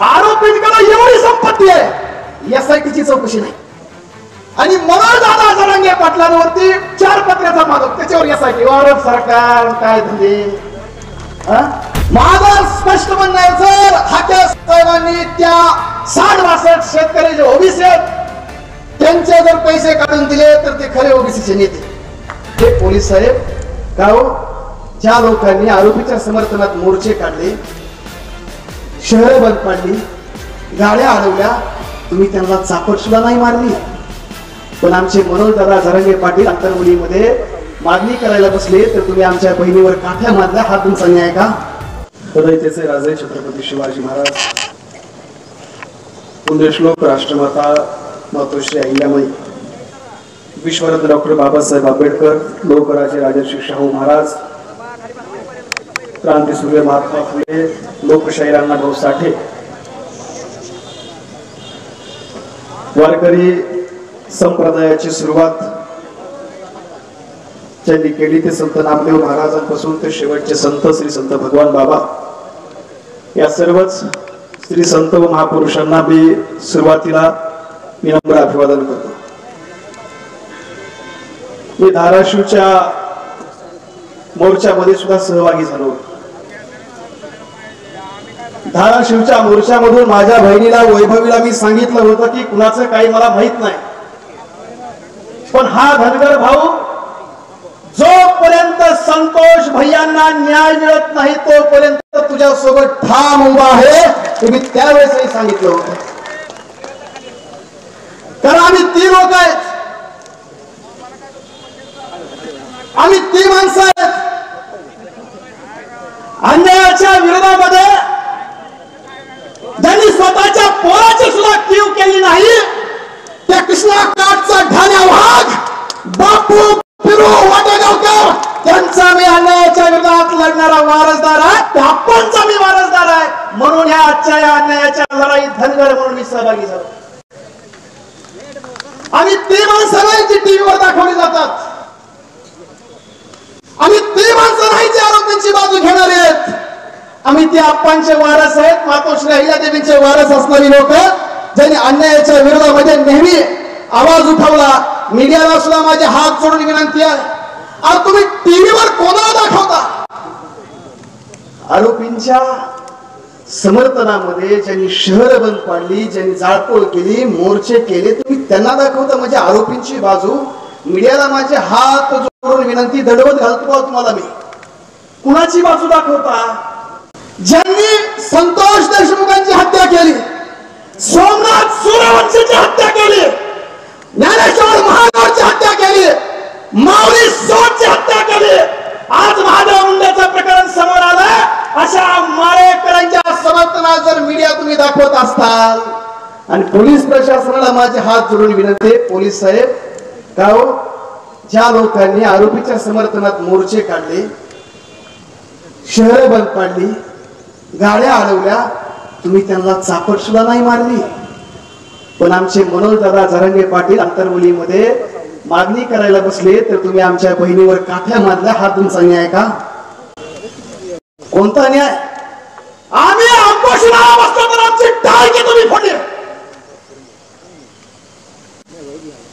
आरोपींकडे एवढी संपत्ती आहे, एसआयटीची चौकशी नाही. आणि मनोजदादा जरांगे पाटलांवरती 4 पत्र्याचा माधव, त्याच्यावर एसआयटी. वारं सरकार काय धंदे. माझं स्पष्ट म्हणणं आहे, जर हाके साहेबांनी त्या 60-62 शेतकरी जे ओबीसी आहेत त्यांचे जर पैसे काढून दिले तर ते खरे ओबीसीचे नेते. हे पोलीस साहेब का हो, ज्या लोकांनी आरोपीच्या समर्थनात मोर्चे काढले, शहरं बंद पाडली, गाड्या अडवल्या, तुम्ही त्यांना चापट सुद्धा नाही मारली. पण आमचे मनोजदादा जरांगे पाटील अंतरमुलीमध्ये मागणी करायला बसले तर तुम्ही आमच्या बहिणीवर काठ्या मारल्या. हा तुमचा न्याय का? हृदयतेचे राजे छत्रपती शिवाजी महाराज, पुण्यश्लोक राष्ट्रमाता मातोश्री अहिल्याबाई, विश्वरत्न डॉक्टर बाबासाहेब आंबेडकर, लोकराजे राजर्षी शाहू महाराज, क्रांतीसूर्य महात्मा फुले, लोकशाहीर अण्णाभाऊ साठे, वारकरी संप्रदायाची सुरुवात ज्यांनी केली ते संत नामदेव महाराजांपासून ते शेवटचे संत श्री संत भगवान बाबा, या सर्वच श्री संत व महापुरुषांना मी सुरुवातीला विनम्र अभिवादन करतो. मी धाराशिवच्या मोर्चामध्ये सुद्धा सहभागी झालो. धाराशिवच्या मोर्चामधून माझ्या बहिणीला वैभवीला मी सांगितलं होतं की कुणाचं काही मला माहित नाही, पण हा धनगर भाऊ जोपर्यंत संतोष भैयांना न्याय मिळत नाही तोपर्यंत तुझ्या सोबत ठाम उभा आहे. तुम्ही त्यावेळेसही सांगितलं होतं, कारण आम्ही ती लोक आहेत, आम्ही ती माणसं आहेत. अन्यायाच्या विरोधामध्ये ज्यांनी स्वतःच्या पोराची सुद्धा कीव केली नाही, त्या कृष्णा काठचा ढाण्या वाघ बापू फिरू वाटेगावकर त्यांचा मी अन्यायाच्या विरोधात लढणारा वारसदार आहे. त्या आपणचा मी वारसदार आहे. म्हणून ह्या आजच्या या अन्यायाच्या लढाईत धनगर म्हणून मी सहभागी झालो. आम्ही ती माणसं नाही जी टीव्हीवर दाखवली जातात, आम्ही ती माणसं नाही जी आरोपींची बाजू घेणारे आहेत. आम्ही ते आप्पांचे वारस आहेत, मातोश्री अहिल्यादेवींचे वारस असणारी लोक ज्यांनी अन्यायाच्या विरोधामध्ये नेहमी आवाज उठवला. मीडियाला सुद्धा माझे हात जोडून विनंती आहे, आज तुम्ही टीव्हीवर कोणाला दाखवता? आरोपींच्या समर्थनामध्ये ज्यांनी शहर बंद पाडली, ज्यांनी जाळपोळ केली, मोर्चे केले, तुम्ही त्यांना दाखवता म्हणजे आरोपींची बाजू. मीडियाला माझे हात जोडून विनंती, दडवत घालतो तुम्हाला मी, कुणाची बाजू दाखवता? ज्यांनी संतोष देशमुखांची हत्या केली, सोमनाथ सूर्यवंशीची हत्या केली, ज्ञानेश्वर महाराजांची हत्या केली, माऊली सोडची हत्या केली, आज महादेव मुंडेचं प्रकरण समोर आलं. अशा माळेकरांच्या समर्थनात जर मीडिया तुम्ही दाखवत असताल, आणि पोलीस प्रशासनाला माझे हात जोडून विनंती, पोलीस साहेब का हो, ज्या लोकांनी आरोपीच्या समर्थनात मोर्चे काढले, शहर बंद पाडली, गाड्या अडवल्या, तुम्ही त्यांना चापट सुद्धा नाही मारली. पण आमचे मनोजदादा जरांगे पाटील अंतरमुलीमध्ये मागणी करायला बसले तर तुम्ही आमच्या बहिणीवर काठ्या मारल्या. हा तुमचा न्याय का? कोणता न्याय? आम्ही उपोषणाला बसलो तर आमची टाळकी तुम्ही फोडली,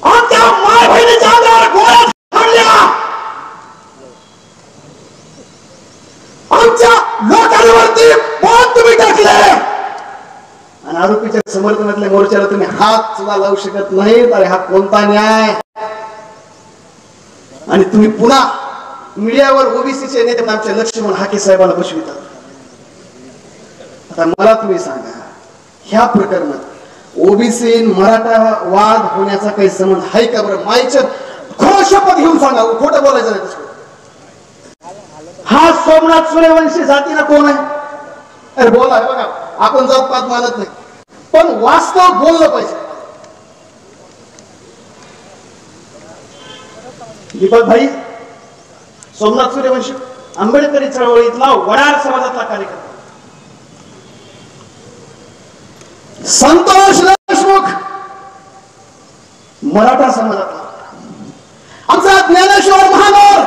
आमच्या माय बहिणीच्या अंगावर गोळ्या झाडल्या, आमच्या लोकांवरती बॉम्ब तुम्ही टाकले, आणि आरोपीच्या समर्थनातल्या मोर्चाला तुम्ही हात सुद्धा लावू शकत नाही. अरे हा कोणता न्याय? आणि तुम्ही पुन्हा मीडियावर ओबीसीचे नेते आमच्या लक्ष्मण हाके साहेबांना बसवितात. आता मला तुम्ही सांगा, ह्या प्रकरणात ओबीसी मराठा वाद होण्याचा काही संबंध आहे का? बरं माईच्या खरं शपथ घेऊन सांगा, खोटं बोलायचं नाही. हा सोमनाथ सूर्यवंशी जातीला कोण आहे? अरे बोला, बघा आपण जातपात मानत नाही, पण वास्तव बोललं पाहिजे. दीपक भाई सोमनाथ सूर्यवंशी आंबेडकरी चळवळीतला वडार समाजातला कार्यकर्ता. संतोष देशमुख मराठा समाजातला. आमचा ज्ञानेश्वर महानोर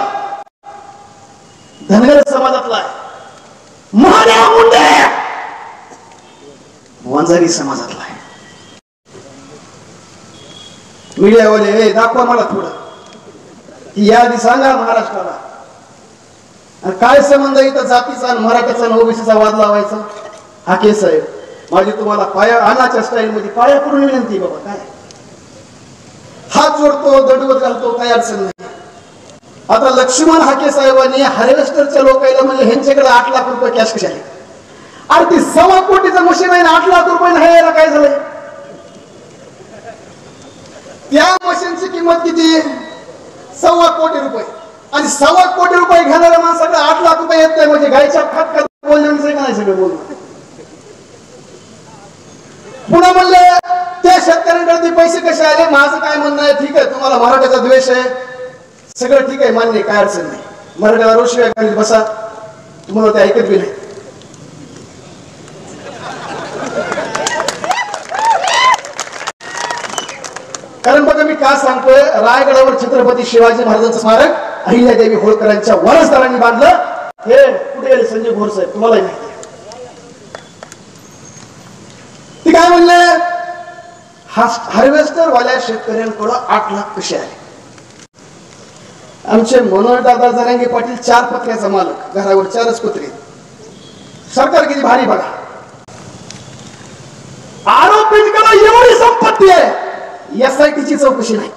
धनगर समाजातला आहे. महादेव मुंडे वंजारी समाजातला आहे. मीडियावाले दाखवा मला थोडं की यादी सांगा महाराष्ट्राला. काय संबंध इथं जातीचा आणि मराठ्याचा आणि ओबीसीचा वाद लावायचा. हाके साहेब, माझी तुम्हाला पाया अनाच्या स्टाईल मध्ये पाया करून विनंती. बाबा काय हात जोडतो, दंडवत घालतो, काही अडचण नाही. आता लक्ष्मण हाके साहेबांनी हार्वेस्टरच्या लोकांना म्हणजे ह्यांच्याकडे 8 लाख रुपये कॅश कशा आले. अरे ती 1.25 कोटीचं मशीन आहे, 8 लाख रुपये नाही यायला काय झालंय. त्या मशीनची किंमत किती? 1.25 कोटी रुपये. आणि 1.25 कोटी रुपये घेणाऱ्या माणसाकडे 8 लाख रुपये येत नाही म्हणजे गायच्या खात खात बोलण्याचं का नाही सगळं बोलणं. पुन्हा म्हणले त्या शेतकऱ्यांकडे पैसे कसे आले. माझं काय म्हणणं आहे, ठीक आहे तुम्हाला मराठ्याचा द्वेष आहे, सगळं ठीक आहे, मान्य, काय अडचण नाही. मराठ्याला रोष करीत बसा, तुम्हाला ते ऐकत बी नाही. कारण बघा मी का सांगतोय, रायगडावर छत्रपती शिवाजी महाराजांचं स्मारक अहिल्यादेवी होळकरांच्या वारसदारांनी बांधलं. हे कुठे गेले संजय घोर साहेब, तुम्हालाही माहिती. ती काय म्हणले, हार्वेस्टर वाल्या शेतकऱ्यांकडे 8 लाख कसे आले. आमचे मनोहरदादा जरांगे पाटील 4 पत्र्याचा मालक, घरावर 4च पत्रे. सरकार किती भारी बघा. आरोपींकडे एवढी संपत्ती आहे, एसआयटीची चौकशी नाही.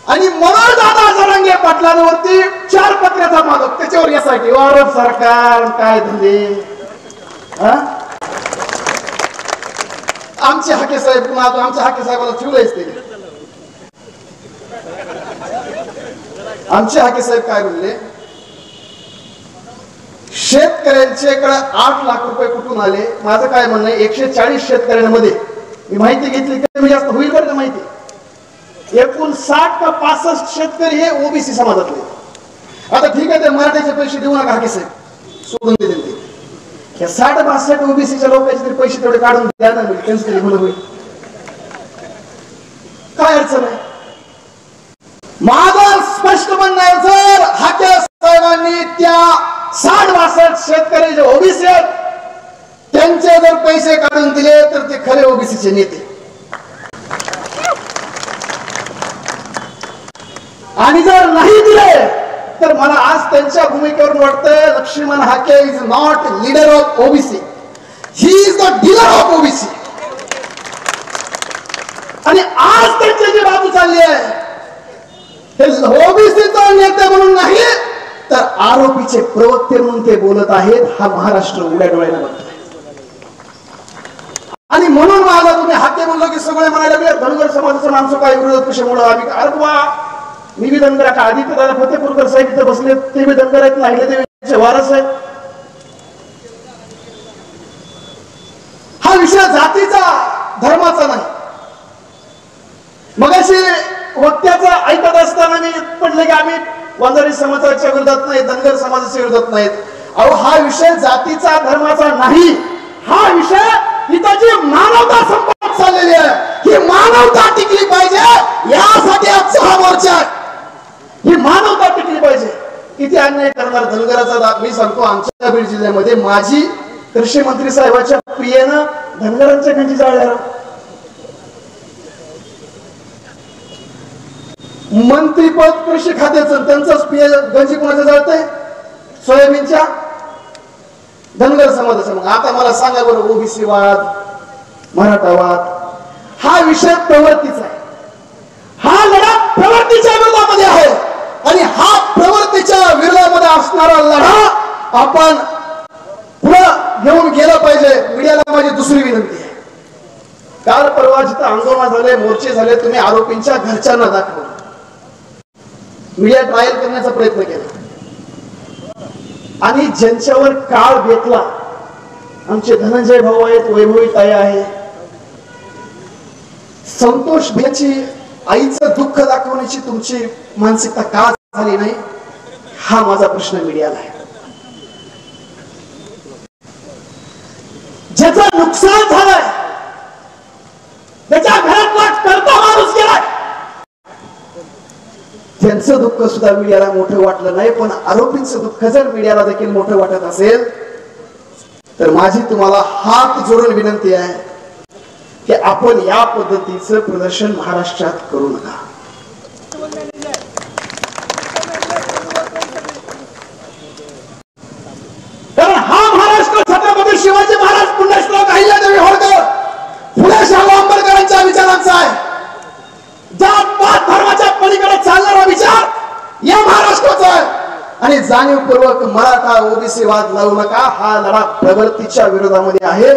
आणि मनोहरदादा जरांगे पाटलांवरती 4 पत्र्याचा मालक, त्याच्यावर एसआयटी. वारं सरकार काय धंदे. आमचे हाके साहेब, आमच्या हाके साहेबाला ठेवलंच ते. आमचे हाके साहेब काय म्हणले, शेतकऱ्यांच्याकडे 8 लाख रुपये कुठून आले. माझं काय म्हणणं आहे, 140 शेतकऱ्यांमध्ये मी माहिती घेतली, कमी जास्त होईल बरं का माहिती. एकूण 60 का 65 शेतकरी हे ओबीसी समाजातले. आता ठीक आहे, ते मराठ्याचे पैसे देऊ नका हाके साहेब, सोडून देतील ते. 60-62 ओबीसीच्या लोकांचे तरी पैसे तेवढे काढून द्या ना, म्हणजे त्यांचं तरी भलं होईल. काय अडचण आहे. माझं स्पष्ट म्हणणं आहे, जर हाके साहेबांनी त्या 60-62 शेतकरी जे ओबीसी आहेत त्यांचे जर पैसे काढून दिले तर ते खरे ओबीसीचे नेते. आणि जर नाही दिले तर मला आज त्यांच्या भूमिकेवरून वाटतंय Laxman Hake is not leader of OBC, he is the dealer of OBC. आणि आज त्यांची जी बाजू चालली आहे ते ओबीसीचा नेते म्हणून नाही तर आरोपीचे प्रवक्ते म्हणून ते बोलत आहेत. हा महाराष्ट्र उघड्या डोळ्याने बघतोय. आणि म्हणून माझा तुम्ही हाके म्हणलं की सगळे म्हणायला लागले धनगर समाजाचं आमचं काय विरोध कशामुळे. आम्ही अरे बा मी बी धनगर आहे. आदित्य दादा फतेपूरकर साहेब इथे बसले, ते बी धनगर आहेत, अहिल्यादेवीचे वारस आहेत. हा विषय जातीचा धर्माचा नाही. मगाशी वक्त्याचा ऐकत असताना मी पडले की आम्ही वंजारी समाजाच्या विरोधात नाही, धनगर समाजाच्या विरोधात नाहीत. अहो हा विषय जातीचा धर्माचा नाही. हा विषय इथं जी मानवता संपत चाललेली आहे, ही मानवता टिकली पाहिजे, यासाठी आजचा हा मोर्चा. ही मानवता टिकली पाहिजे. किती अन्याय करणार धनगराचा. मी सांगतो आमच्या बीड जिल्ह्यामध्ये माजी कृषी मंत्री साहेबांच्या प्रियेनं धनगरांच्या खंडी जाळल्या. मंत्रीपद कृषी खात्याचं त्यांचंच पिय गंजी कोणाचं जाळतंय, सोयाबीनच्या, धनगर समाजाच्या. मग आता मला सांगा बरं, ओबीसी वाद, मराठा वाद हा विषय प्रवृत्तीचा आहे. हा लढा प्रवृत्तीच्या विरोधामध्ये आहे. आणि हा प्रवृत्तीच्या विरोधामध्ये असणारा लढा आपण पुढे घेऊन गेला पाहिजे. मीडियाला माझी दुसरी विनंती आहे. काल परवा जिथं आंदोलन झाले, मोर्चे झाले, तुम्ही आरोपींच्या घरच्यांना दाखवलं. मीडिया ट्रायल करण्याचा प्रयत्न केला आणि ज्यांच्यावर काळ बेतला, आमचे धनंजय भाऊ आहेत, वैभवी ताई आहे, संतोष भैयाची आईचं दुःख दाखवण्याची तुमची मानसिकता का झाली नाही, हा माझा प्रश्न मीडियाला आहे. ज्याचं नुकसान झालंय, त्याच्या घरातला करता माणूस गेलाय, त्यांचं दुःख सुद्धा मीडियाला मोठं वाटलं नाही. पण आरोपींचं दुःख जर मीडियाला देखील मोठं वाटत असेल तर माझी तुम्हाला हात जोडून विनंती आहे, की आपण या पद्धतीचं प्रदर्शन महाराष्ट्रात करू नका. कारण हा महाराष्ट्र छत्रपती शिवाजी महाराज पुण्यश्लोक अहिल्यादेवी होळकर फुले शाहू आंबेडकरांच्या विचारांचा आहे. जात पात धर्माच्या पलीकडे चालणारा विचार या महाराष्ट्राचा आहे. आणि जाणीवपूर्वक मराठा ओबीसी वाद लावू नका. हा लढा प्रवृत्तीच्या विरोधामध्ये आहे.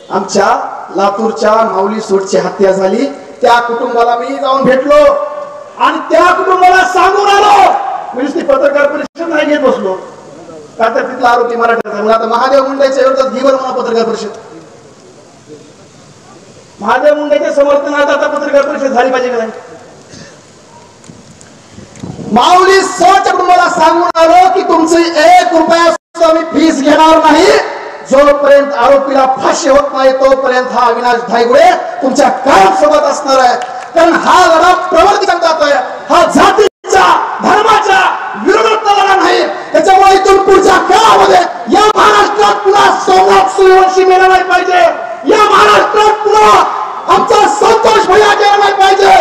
आमच्या लातूरच्या माऊली सोडची हत्या झाली, त्या कुटुंबाला मी जाऊन भेटलो आणि त्या कुटुंबाला सांगून आलो. मी पत्रकार परिषद नाही घेत बसलो का तर तिथला आरोपी मराठा. मग आता महादेव मुंडेच्या विरोधात घेवर म्हणा पत्रकार परिषद. महादेव मुंडेच्या समर्थनात आता पत्रकार परिषद झाली पाहिजे का नाही. माऊली सोडच्या कुटुंबाला सांगून आलो की तुमची 1 रुपया सुद्धा मी फीस घेणार नाही. जोपर्यंत आरोपीला फाशी होत नाही तोपर्यंत हा अविनाश धायगुडे तुमच्या कायम सोबत असणार आहे. कारण हा लढा प्रवृत्ती करतात आहे. हा जातीच्या धर्माच्या विरोधात लढा नाही. त्याच्यामुळे इथून पुढच्या काळामध्ये या महाराष्ट्रात पुन्हा सोमनाथ सूर्यवंशी मेला नाही पाहिजे. या महाराष्ट्रात पुन्हा आमचा संतोष भैया गेला नाही पाहिजे.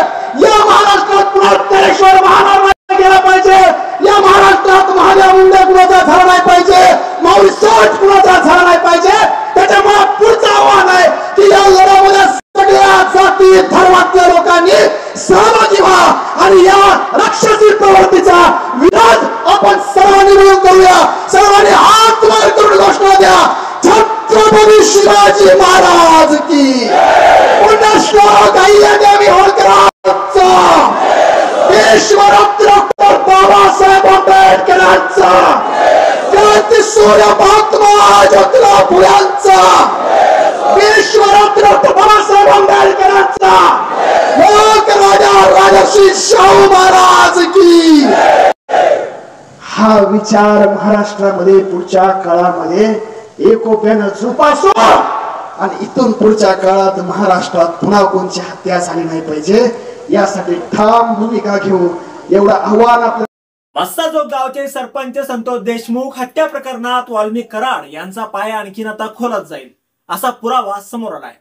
या महाराष्ट्रात पुन्हा तेरेश्वर महाराज गेला पाहिजे. या महाराष्ट्रात महादेव मुंडे कुणाचा झाला नाही पाहिजे. माऊली सोट कुणाचा झाला नाही पाहिजे. त्याच्यामुळे पुढचं आव्हान आहे की या लढ्यामध्ये सगळ्या जाती धर्मातल्या लोकांनी सहभागी व्हा आणि या राक्षसी प्रवृत्तीचा विरोध आपण सर्वांनी मिळून करूया. सर्वांनी हात वर करून घोषणा द्या, छत्रपती शिवाजी महाराज की. पुण्यश्लोक अहिल्यादेवी होळकरांचा, विश्वरत्न डॉक्टर बाबासाहेब आंबेडकरांचा, क्रांती सूर्य महात्मा ज्योतिराव फुल्यांचा, विश्वरत्न डॉक्टर बाबासाहेब आंबेडकरांचा, लोकराजा राजर्षी शाहू महाराज की. हा विचार महाराष्ट्रामध्ये पुढच्या काळामध्ये एकोप्यानं जोपासू आणि इथून पुढच्या काळात महाराष्ट्रात पुन्हा कोणची हत्या झाली नाही पाहिजे यासाठी ठाम भूमिका घेऊ. एवढं आव्हान आपल्या. मस्साजोग गावचे सरपंच संतोष देशमुख हत्या प्रकरणात वाल्मिक कराड यांचा पाय आणखीन आता खोलत जाईल असा पुरावा समोर आलाय.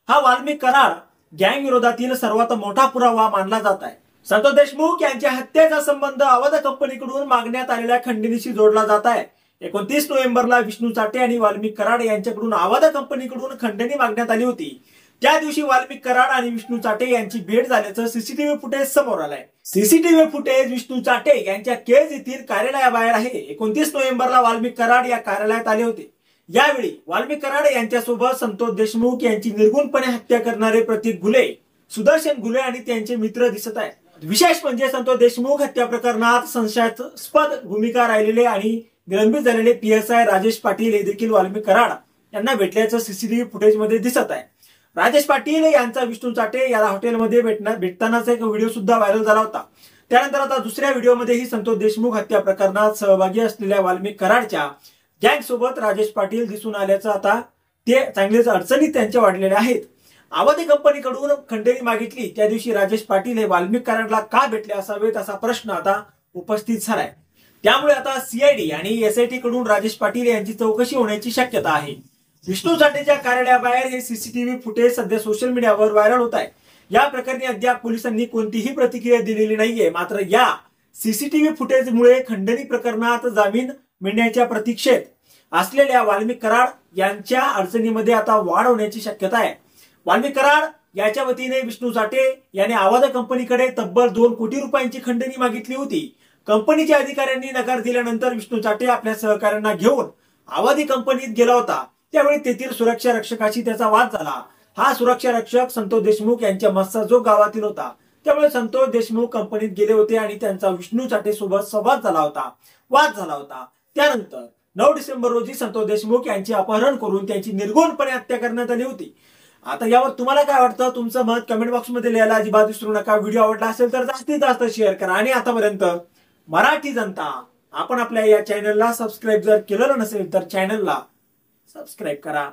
हा वाल्मिक कराड गँग विरोधातील सर्वात मोठा पुरावा मानला जात आहे. संतोष देशमुख यांच्या हत्येचा संबंध अवध कंपनीकडून मागण्यात आलेल्या खंडणीशी जोडला जात आहे. 29 नोव्हेंबरला विष्णू चाटे आणि वाल्मिक कराड यांच्याकडून अवध कंपनीकडून खंडणी मागण्यात आली होती. त्या दिवशी वाल्मिक कराड आणि विष्णू चाटे यांची भेट झाल्याचं सीसीटीव्ही फुटेज समोर आलंय. सीसीटीव्ही फुटेज विष्णू चाटे यांच्या केज येथील कार्यालयाबाहेर आहे. 29 नोव्हेंबरला वाल्मिक कराड या कार्यालयात आले होते. यावेळी वाल्मिक कराड यांच्यासोबत संतोष देशमुख यांची निर्गुणपणे हत्या करणारे प्रतीक घुले, सुदर्शन घुले आणि त्यांचे मित्र दिसत आहेत. विशेष म्हणजे संतोष देशमुख हत्या प्रकरणात संशयास्पद भूमिका राहिलेले आणि निलंबित झालेले PSI राजेश पाटील हे देखील वाल्मिक कराड यांना भेटल्याचं सीसीटीव्ही फुटेज मध्ये दिसत आहे. राजेश पाटील यांचा विष्णू चाटे याला हॉटेलमध्ये भेटतानाचा एक व्हिडिओ सुद्धा व्हायरल झाला होता. त्यानंतर आता दुसऱ्या व्हिडिओमध्येही संतोष देशमुख हत्या प्रकरणात सहभागी असलेल्या वाल्मिक कराडच्या गँग सोबत राजेश पाटील दिसून आल्याचं आता ते चांगलेच अडचणीत त्यांच्या वाढलेल्या आहेत. अवधी कंपनीकडून खंडणी मागितली त्या दिवशी राजेश पाटील हे वाल्मिक कराडला का भेटले असावेत असा प्रश्न आता उपस्थित झालाय. त्यामुळे आता CID आणि SIT कडून राजेश पाटील यांची चौकशी होण्याची शक्यता आहे. विष्णू चाटेच्या कार्यालयाबाहेर हे सीसीटीव्ही फुटेज सध्या सोशल मीडियावर व्हायरल होत आहे. या प्रकरणी अद्याप पोलिसांनी कोणतीही प्रतिक्रिया दिलेली नाहीये. मात्र या सीसीटीव्ही फुटेजमुळे खंडणी प्रकरणात जामीन मिळण्याच्या प्रतीक्षेत असलेल्या वाल्मिक कराड यांच्या अडचणीमध्ये आता वाढ होण्याची शक्यता आहे. वाल्मिक कराड याच्या वतीने विष्णू चाटे याने अवध कंपनीकडे तब्बल 2 कोटी रुपयांची खंडणी मागितली होती. कंपनीच्या अधिकाऱ्यांनी नकार दिल्यानंतर विष्णू चाटे आपल्या सहकाऱ्यांना घेऊन अवधी कंपनीत गेला होता. त्यावेळी तेथील सुरक्षा रक्षकाशी त्याचा वाद झाला. हा सुरक्षा रक्षक संतोष देशमुख यांच्या मस्साजोग गावातील होता. त्यामुळे संतोष देशमुख कंपनीत गेले होते आणि त्यांचा विष्णू चाटे सोबत संवाद झाला होता, वाद झाला होता. त्यानंतर 9 डिसेंबर रोजी संतोष देशमुख यांचे अपहरण करून त्यांची निर्गुणपणे हत्या करण्यात आली होती. आता यावर तुम्हाला काय वाटतं? तुमचं मत कमेंट बॉक्स मध्ये लिहायला अजिबात विसरू नका. व्हिडिओ आवडला असेल तर जास्तीत जास्त शेअर करा. आणि आतापर्यंत मराठी जनता आपण आपल्या या चॅनलला सबस्क्राईब जर केलेलं नसेल तर चॅनलला सबस्क्राईब करा.